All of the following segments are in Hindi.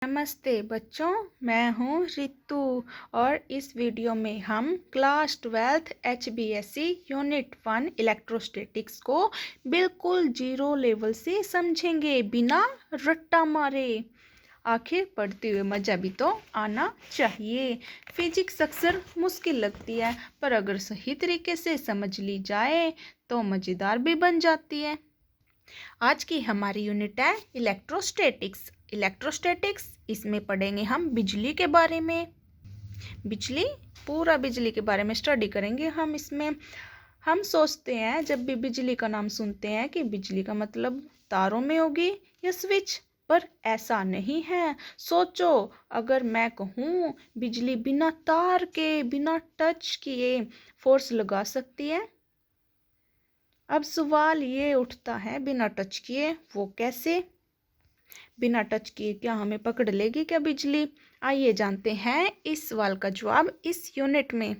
नमस्ते बच्चों, मैं हूँ रितु और इस वीडियो में हम class 12th HBSC unit 1 electrostatics को बिल्कुल जीरो लेवल से समझेंगे बिना रट्टा मारे। आखिर पढ़ते हुए मज़ा भी तो आना चाहिए। फिजिक्स अक्सर मुश्किल लगती है, पर अगर सही तरीके से समझ ली जाए तो मज़ेदार भी बन जाती है। आज की हमारी यूनिट है इलेक्ट्रोस्टैटिक्स। इलेक्ट्रोस्टैटिक्स इसमें पढ़ेंगे हम बिजली के बारे में। पूरा बिजली के बारे में स्टडी करेंगे हम इसमें। हम सोचते हैं जब भी बिजली का नाम सुनते हैं कि बिजली का मतलब तारों में होगी या स्विच, पर ऐसा नहीं है। सोचो, अगर मैं कहूँ बिजली बिना तार के, बिना टच किए फोर्स लगा सकती है। अब सवाल ये उठता है, बिना टच किए वो कैसे? बिना टच किए क्या हमें पकड़ लेगी क्या बिजली? आइए जानते हैं इस सवाल का जवाब इस यूनिट में।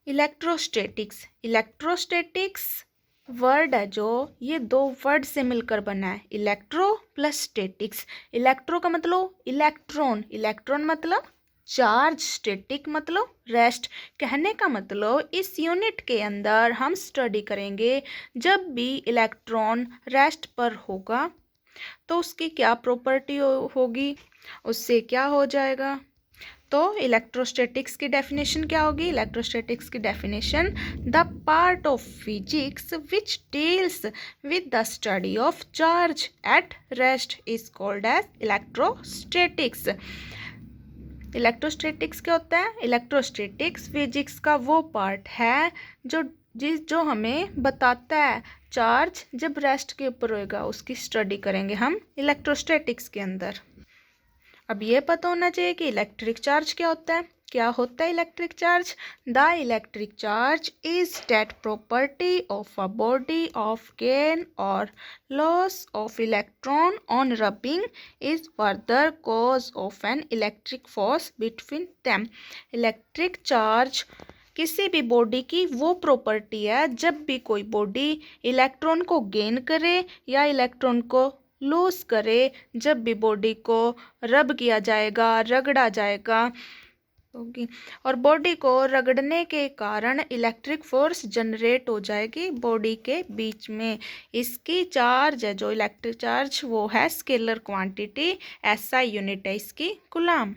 इलेक्ट्रोस्टैटिक्स वर्ड है जो ये दो वर्ड से मिलकर बना है, इलेक्ट्रो प्लस स्टैटिक्स। इलेक्ट्रो का मतलब इलेक्ट्रॉन मतलब चार्ज, स्टैटिक मतलब रेस्ट। कहने का मतलब इस यूनिट के अंदर हम स्टडी करेंगे जब भी इलेक्ट्रॉन रेस्ट पर होगा तो उसकी क्या प्रॉपर्टी होगी, उससे क्या हो जाएगा। तो इलेक्ट्रोस्टैटिक्स की डेफिनेशन क्या होगी? इलेक्ट्रोस्टैटिक्स की definition, the part of physics which deals with the study of charge at rest is called as electrostatics. Electrostatics क्या होता है? इलेक्ट्रोस्टैटिक्स फिजिक्स का वो पार्ट है जो हमें बताता है चार्ज जब रेस्ट के ऊपर होएगा उसकी स्टडी करेंगे हम इलेक्ट्रोस्टैटिक्स के अंदर। अब ये पता होना चाहिए कि इलेक्ट्रिक चार्ज क्या होता है। Electric charge? The electric charge is that property of a body of gain और loss of electron on rubbing is further cause of an electric force between them. Electric charge किसी भी बॉडी की वो प्रॉपर्टी है जब भी कोई बॉडी इलेक्ट्रॉन को गेन करे या इलेक्ट्रॉन को लूज करे, जब भी बॉडी को रब किया जाएगा, रगड़ा जाएगा होगी, और बॉडी को रगड़ने के कारण इलेक्ट्रिक फोर्स जनरेट हो जाएगी बॉडी के बीच में। इसकी चार्ज है जो इलेक्ट्रिक चार्ज वो है स्केलर क्वांटिटी, ऐसा यूनिट है इसकी कूलम।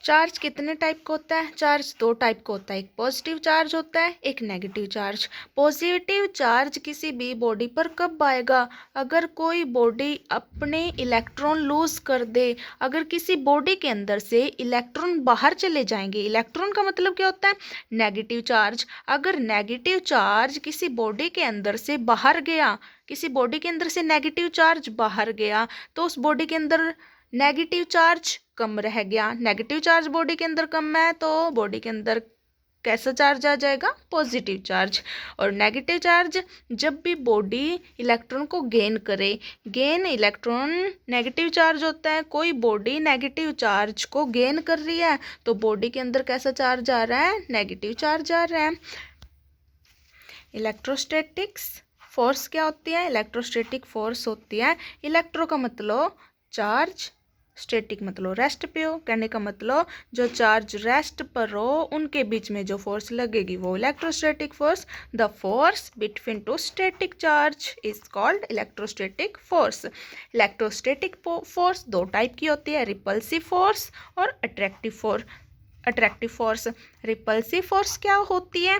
चार्ज कितने टाइप का होता है? चार्ज दो टाइप का होता है, एक पॉजिटिव चार्ज होता है, एक नेगेटिव चार्ज। पॉजिटिव चार्ज किसी भी बॉडी पर कब आएगा? अगर कोई बॉडी अपने इलेक्ट्रॉन लूज कर दे, अगर किसी बॉडी के अंदर से इलेक्ट्रॉन बाहर चले जाएंगे। इलेक्ट्रॉन का मतलब क्या होता है? Negative charge. अगर नेगेटिव चार्ज किसी बॉडी के अंदर से बाहर गया, किसी बॉडी के अंदर से नेगेटिव चार्ज बाहर गया, तो उस बॉडी के अंदर नेगेटिव चार्ज कम रह गया। नेगेटिव चार्ज बॉडी के अंदर कम है तो बॉडी के अंदर कैसा चार्ज आ जाएगा? Positive charge. और नेगेटिव चार्ज जब भी बॉडी इलेक्ट्रॉन को गेन करे, गेन इलेक्ट्रॉन नेगेटिव चार्ज होता है। कोई बॉडी नेगेटिव चार्ज को गेन कर रही है तो बॉडी के अंदर कैसा चार्ज आ रहा है? नेगेटिव चार्ज आ रहा है। इलेक्ट्रोस्टैटिक्स फोर्स क्या होती है? इलेक्ट्रोस्टैटिक फोर्स होती है, इलेक्ट्रो का मतलब चार्ज, स्टैटिक मतलब रेस्ट पे हो। कहने का मतलब जो चार्ज रेस्ट पर हो उनके बीच में जो फोर्स लगेगी वो electrostatic force. The force between two static charge is called electrostatic force. Electrostatic force दो टाइप की होती है, रिपल्सिव फोर्स और अट्रैक्टिव फोर्स। रिपल्सिव फोर्स क्या होती है?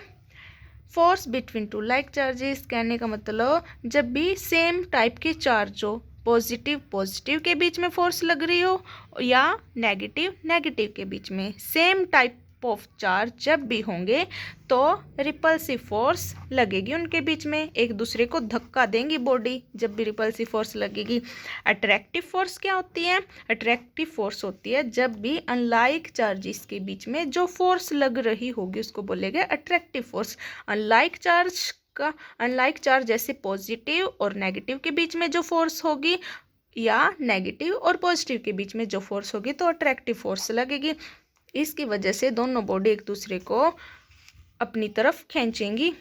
Force between two like charges. कहने का मतलब जब भी सेम टाइप के चार्ज हो, पॉजिटिव के बीच में फोर्स लग रही हो या नेगेटिव के बीच में, सेम टाइप ऑफ चार्ज जब भी होंगे तो रिपल्सिव फोर्स लगेगी उनके बीच में, एक दूसरे को धक्का देंगी बॉडी जब भी रिपल्सिव फोर्स लगेगी। अट्रैक्टिव फोर्स क्या होती है? अट्रैक्टिव फोर्स होती है जब भी अनलाइक चार्जेस के बीच में जो फोर्स लग रही होगी उसको बोलेंगे अट्रैक्टिव फोर्स। अनलाइक चार्ज जैसे पॉजिटिव और नेगेटिव के बीच में जो फोर्स होगी या नेगेटिव और पॉजिटिव के बीच में जो फोर्स होगी तो अट्रैक्टिव फोर्स लगेगी। इसकी वजह से दोनों बॉडी एक दूसरे को अपनी तरफ खींचेंगी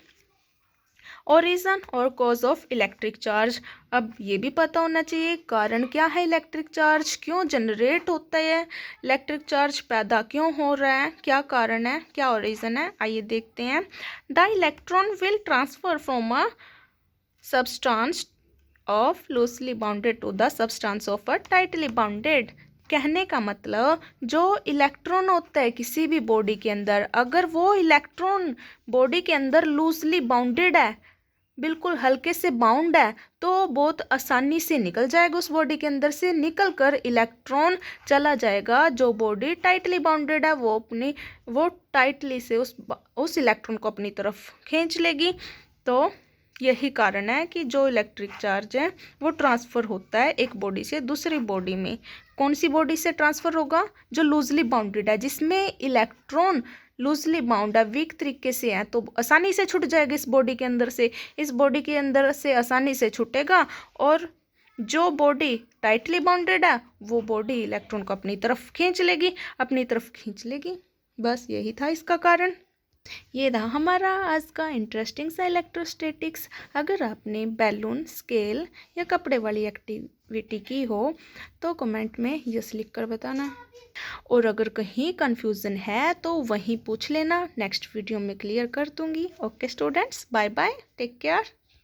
ओरिजिन और कॉज ऑफ इलेक्ट्रिक चार्ज। अब ये भी पता होना चाहिए कारण क्या है, इलेक्ट्रिक चार्ज क्यों जनरेट होता है, इलेक्ट्रिक चार्ज पैदा क्यों हो रहा है, क्या कारण है, क्या ओरिजिन है। आइए देखते हैं। The electron will transfer from a substance of loosely bounded to the substance of a tightly bounded. कहने का मतलब जो इलेक्ट्रॉन होता है किसी भी बॉडी के अंदर, अगर वो इलेक्ट्रॉन बॉडी के अंदर लूजली बाउंडेड है, बिल्कुल हल्के से बाउंड है, तो बहुत आसानी से निकल जाएगा, उस बॉडी के अंदर से निकल कर इलेक्ट्रॉन चला जाएगा। जो बॉडी टाइटली बाउंडेड है वो टाइटली से उस इलेक्ट्रॉन को अपनी तरफ खींच लेगी। तो यही कारण है कि जो इलेक्ट्रिक चार्ज है वो ट्रांसफ़र होता है एक बॉडी से दूसरी बॉडी में। कौन सी बॉडी से ट्रांसफ़र होगा? जो लूजली बाउंडेड है, जिसमें इलेक्ट्रॉन लूजली बाउंड है, वीक तरीके से है, तो आसानी से छूट जाएगा इस बॉडी के अंदर से, इस बॉडी के अंदर से आसानी से छूटेगा। और जो बॉडी टाइटली बाउंडेड है वो बॉडी इलेक्ट्रॉन को अपनी तरफ खींच लेगी। बस यही था इसका कारण। ये था हमारा आज का इंटरेस्टिंग सा इलेक्ट्रोस्टैटिक्स। अगर आपने बैलून, स्केल या कपड़े वाली एक्टिविटी की हो तो कमेंट में यस लिख कर बताना। और अगर कहीं कंफ्यूजन है तो वहीं पूछ लेना, नेक्स्ट वीडियो में क्लियर कर दूंगी। Okay students, bye bye, take care.